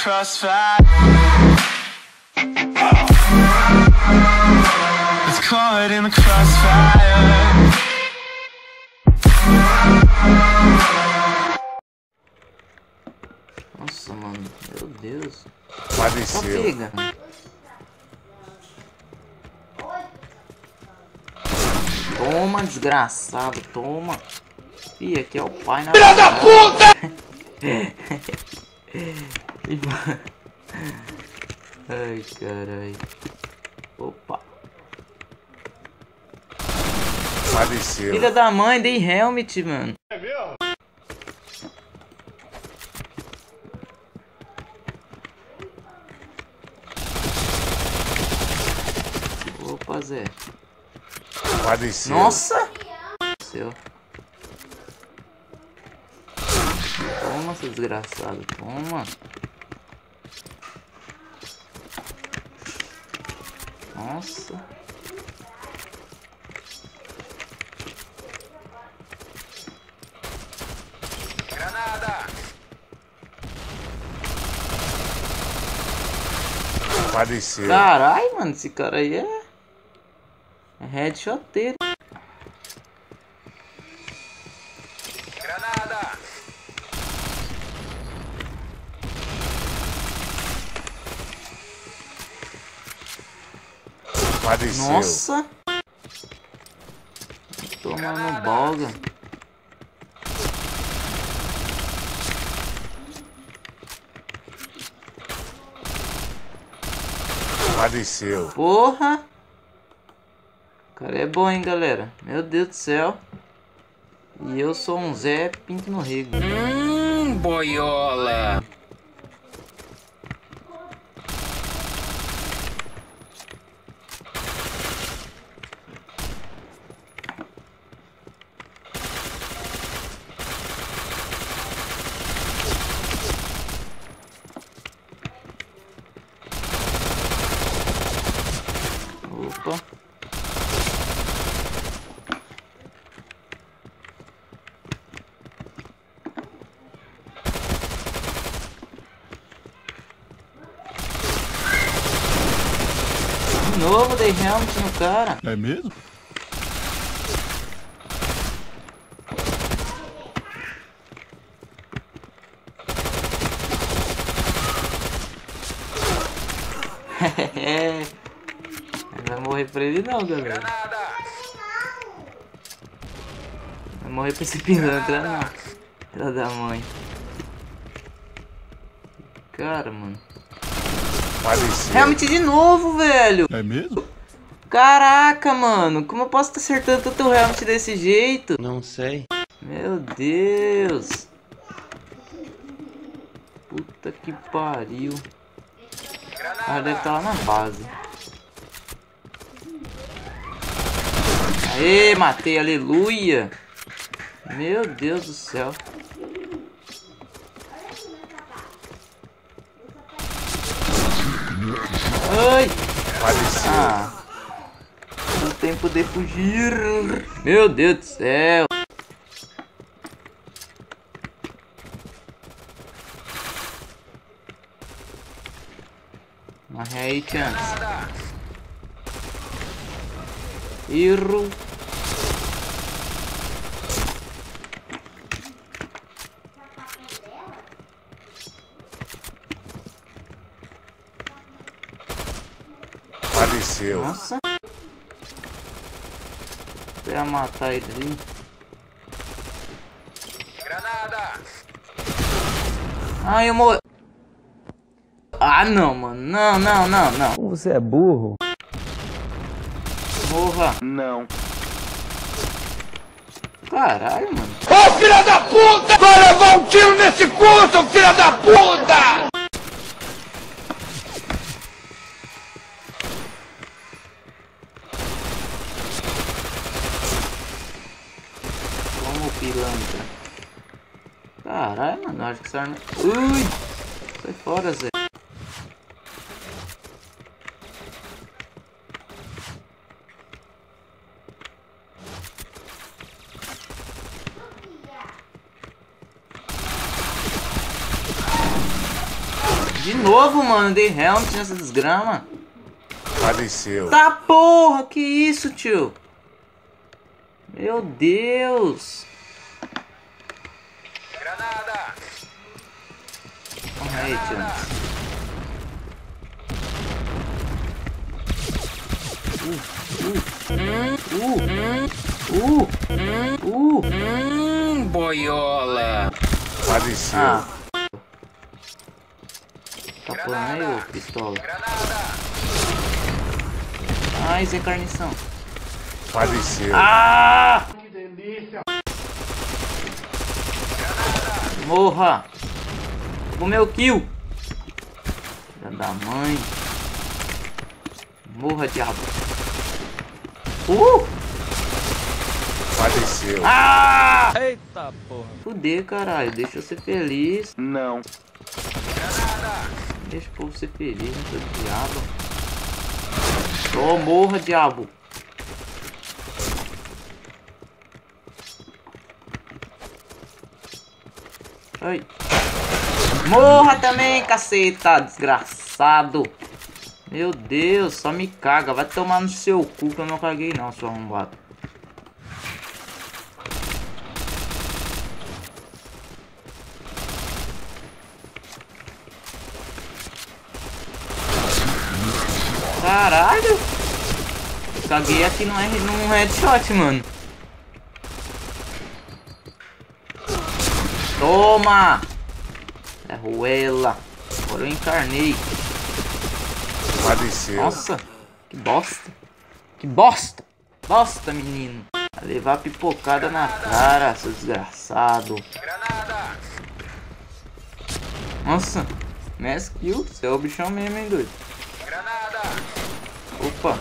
crossfire. It's caught in the crossfire. Nossa, mano, meu Deus. Faleceu. Só pega. Toma, desgraçado, toma. Ih, aqui é o pai na Filha da puta! Ai, caralho. Opa. Faleceu. Filha da mãe, dei helmet, mano. É mesmo? Opa, Zé. Faleceu. Nossa! Seu. Toma, seu desgraçado. Toma. Nossa. Granada. Faleceu. Caralho, mano, esse cara aí é headshoteiro. Granada. Faleceu. Nossa. Tomando boga. Faleceu. Porra. O cara é bom, hein, galera. Meu Deus do céu. E eu sou um Zé Pinto no Rego. Boiola. Opa. De novo dei helmet no cara. É mesmo? Não vai morrer pra ele não, galera. Vai morrer pra esse pilantra não. Filha da mãe. Cara, mano. Faleceu. Helmet de novo, velho. É mesmo? Caraca, mano. Como eu posso estar acertando tanto o helmet desse jeito? Não sei. Meu Deus. Puta que pariu. O cara deve estar lá na base. Aê, matei, aleluia. Meu Deus do céu. Ai. Faleceu. Ah. Não tem poder fugir. Meu Deus do céu. Morre aí, chance. Erro. Faleceu. Nossa. Eu ia matar ele ali. Granada. Ai, eu morri. Ah, não, mano. Não, não, não, não. Você é burro? Morra. Não. Caralho, mano. Ô, filha da puta! Vai levar um tiro nesse cu, seu filha da puta! Como pilantra. Caralho, mano. Acho que essa arma... Ui! Sai fora, Zé. De novo, mano. Dei helmet nessa desgrama. Faleceu. Tá porra, que isso, tio? Meu Deus. Granada. Olha aí, tio. Boiola. Faleceu. Ah. Tá pulando aí, ô pistola. Ai, Zé Carnição. Faleceu. Ah! Morra! O meu kill! Filha da mãe! Morra, diabo! Faleceu. Ah! Eita porra. Fuder, caralho! Deixa eu ser feliz! Não. Deixa o povo ser feliz, não sou diabo! Oh, morra, diabo! Ai! Morra também, caceta! Desgraçado! Meu Deus, só me caga. Vai tomar no seu cu que eu não caguei não, seu arrombado. Caralho! Caguei aqui num headshot, mano. Toma! É ruela. Agora eu encarnei. Faleceu. Nossa, que bosta. Que bosta. Bosta, menino. Vai levar pipocada na cara, seu desgraçado. Nossa, mass kill. Você é o bichão mesmo, hein, doido. Opa.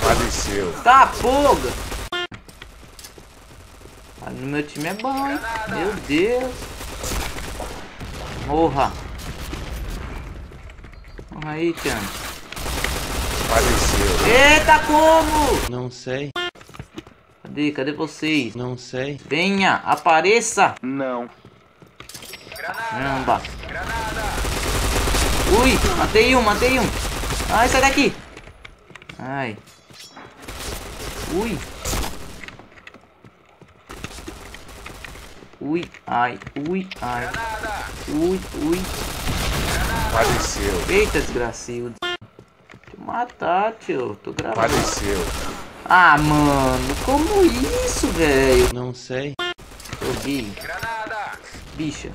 Faleceu. Tá, foga. No meu time é bom, hein? Meu Deus. Morra. Morra aí, Tiano. Faleceu. Eita, como? Não sei. Cadê vocês? Não sei. Venha, apareça. Não. Caramba. Ui, matei um. Ai, sai daqui. Ai. Ui. Ui, ai. Ui. Faleceu. Eita, desgracildo. Deixa eu matar, tio. Tô gravando. Faleceu. Ah, mano. Como isso, velho? Não sei. Joguei. Bicha.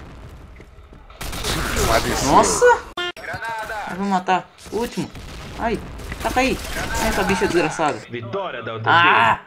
Faleceu. Nossa. Ai, vou matar. Último. Ai. Taca aí. Ai, essa bicha desgraçada. Vitória da Ah!